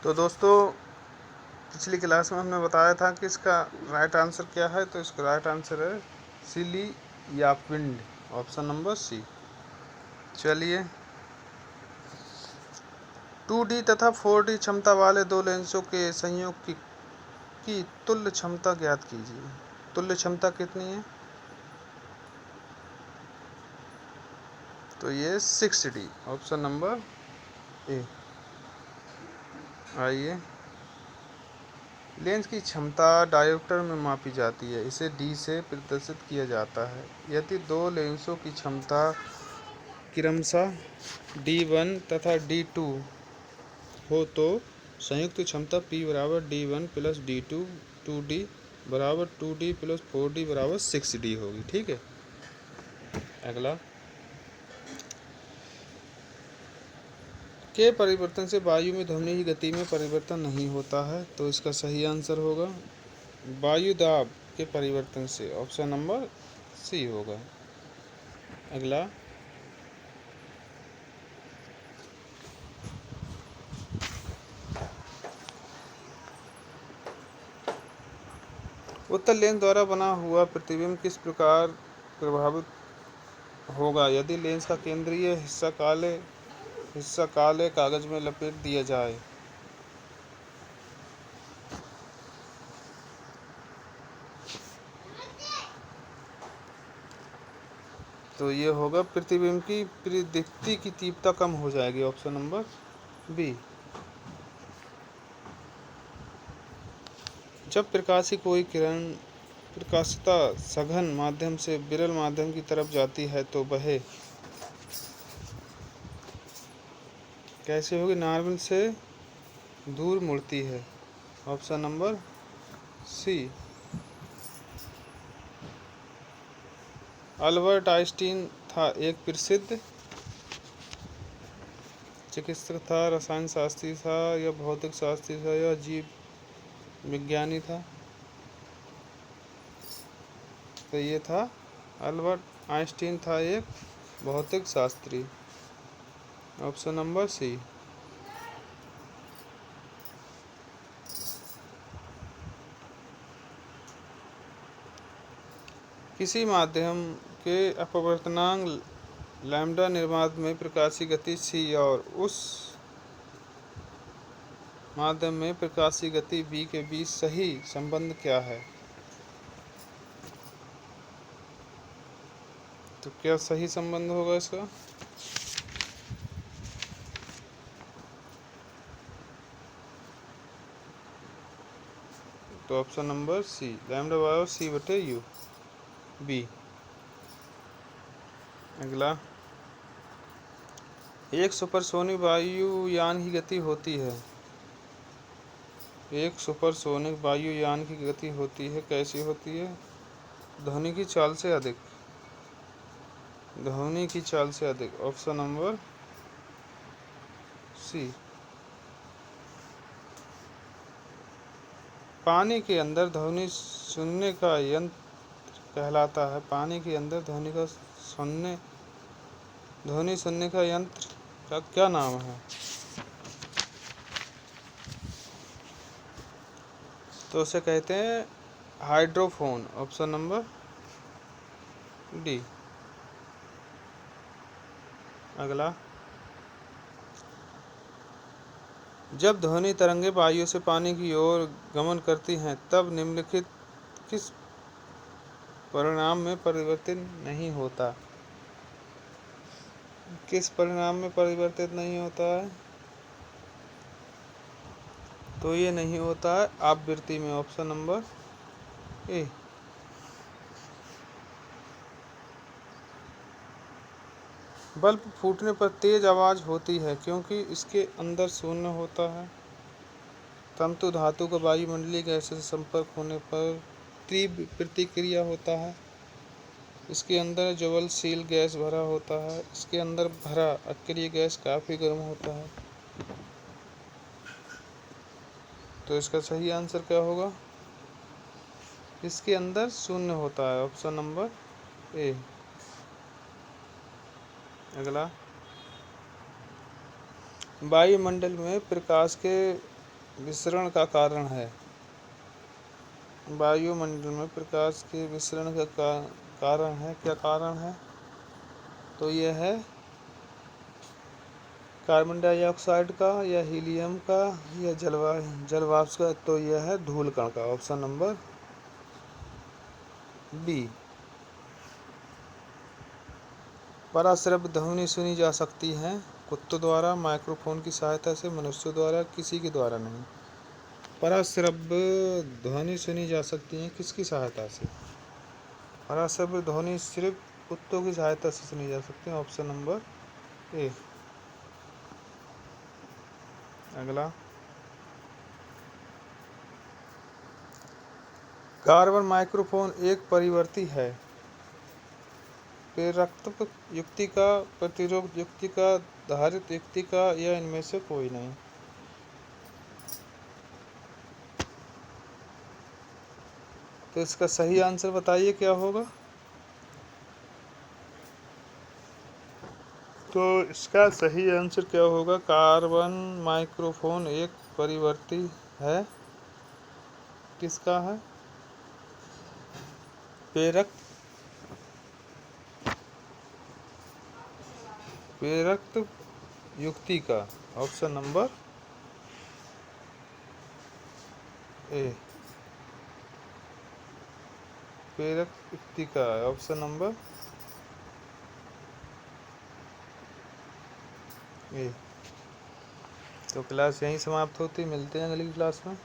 तो दोस्तों, पिछली क्लास में हमने बताया था कि इसका राइट आंसर क्या है। तो इसका राइट आंसर है सिली या पिंड, ऑप्शन नंबर सी। चलिए, 2D तथा 4D क्षमता वाले दो लेंसों के संयोग की तुल्य क्षमता ज्ञात कीजिए। तुल्य क्षमता कितनी है? तो ये 6D, ऑप्शन नंबर ए। आइए, लेंस की क्षमता डायोप्टर में मापी जाती है। इसे डी से प्रदर्शित किया जाता है। यदि दो लेंसों की क्षमता क्रमशः D1 तथा D2 हो तो संयुक्त क्षमता P बराबर D1 प्लस D2 2D बराबर 2D प्लस 4D बराबर 6D होगी। ठीक है। अगला, के परिवर्तन से वायु में ध्वनि की गति में परिवर्तन नहीं होता है। तो इसका सही आंसर होगा वायु दाब के परिवर्तन से, ऑप्शन नंबर सी होगा। अगला, उत्तल लेंस द्वारा बना हुआ प्रतिबिंब किस प्रकार प्रभावित होगा यदि लेंस का केंद्रीय हिस्सा काले कागज में लपेट दिया जाए? तो ये होगा प्रतिबिंब की प्रदीप्ति की तीव्रता कम हो जाएगी, ऑप्शन नंबर बी। जब प्रकाश की कोई किरण प्रकाशिता सघन माध्यम से विरल माध्यम की तरफ जाती है तो वह कैसे होगी? नॉर्मल से दूर मुड़ती है, option number C. Albert Einstein था एक प्रसिद्ध चिकित्सक था, रसायन शास्त्री था, या भौतिक शास्त्री था, या जीव विज्ञानी था? तो ये था अल्बर्ट आइंस्टीन था एक भौतिक शास्त्री, ऑप्शन नंबर सी। किसी माध्यम के अपवर्तनांक लैम्ब्डा निर्माण में प्रकाश की गति c और उस माध्यम में प्रकाश की गति v के बीच सही संबंध क्या है? तो क्या सही संबंध होगा इसका? तो ऑप्शन नंबर सी, लैम्ब्डा बराबर c बटे u, बी। अगला, एक सुपरसोनिक वायुयान की गति होती है। एक सुपरसोनिक वायुयान की गति होती है, कैसी होती है? ध्वनि की चाल से अधिक। ध्वनि की चाल से अधिक, ऑप्शन नंबर सी। पानी के अंदर ध्वनि सुनने का यंत्र कहलाता है। पानी के अंदर ध्वनि सुनने का यंत्र का क्या नाम है? तो उसे कहते हैं हाइड्रोफोन, ऑप्शन नंबर डी। अगला, जब ध्वनि तरंगे वायु से पानी की ओर गमन करती हैं तब निम्नलिखित किस परिणाम में परिवर्तित नहीं होता? किस परिणाम में परिवर्तित नहीं होता है? तो ये नहीं होता है आवृत्ति में, ऑप्शन नंबर ए। बल्ब फूटने पर तेज आवाज होती है क्योंकि इसके अंदर शून्य होता है। तंतु धातु का वायुमंडलीय गैसों से संपर्क होने पर तीव्र प्रतिक्रिया होता है। इसके अंदर ज्वलनशील गैस भरा होता है। इसके अंदर भरा अक्रिय गैस काफ़ी गर्म होता है। तो इसका सही आंसर क्या होगा? इसके अंदर शून्य होता है, ऑप्शन नंबर ए। अगला, वायुमंडल में प्रकाश के विसरण का कारण है। वायुमंडल में प्रकाश के विसरण का कारण है, क्या कारण है? तो यह है कार्बन डाइऑक्साइड का, या हीलियम का, या जलवाष्प का। तो यह है धूल कण का, ऑप्शन नंबर बी। पराश्रव्य ध्वनि सुनी जा सकती है कुत्तों द्वारा, माइक्रोफोन की सहायता से, मनुष्यों द्वारा, किसी के द्वारा नहीं। पराश्रव्य ध्वनि सुनी जा सकती है किसकी सहायता से? पराश्रव्य ध्वनि सिर्फ कुत्तों की सहायता से सुनी जा सकती है, ऑप्शन नंबर ए। अगला, कार्बन माइक्रोफोन एक परिवर्ती है। प्रेरकत्व युक्ति का, प्रतिरोध युक्ति का, धारित युक्ति का, या इनमें से कोई नहीं। तो इसका सही आंसर बताइए क्या होगा? तो इसका सही आंसर क्या होगा? कार्बन माइक्रोफोन एक परिवर्ती है। किसका है? प्रेरक युक्ति का, ऑप्शन नंबर ए। प्रेरक युक्ति का, ऑप्शन नंबर ए। तो क्लास यहीं समाप्त होती, मिलते हैं अगली क्लास में।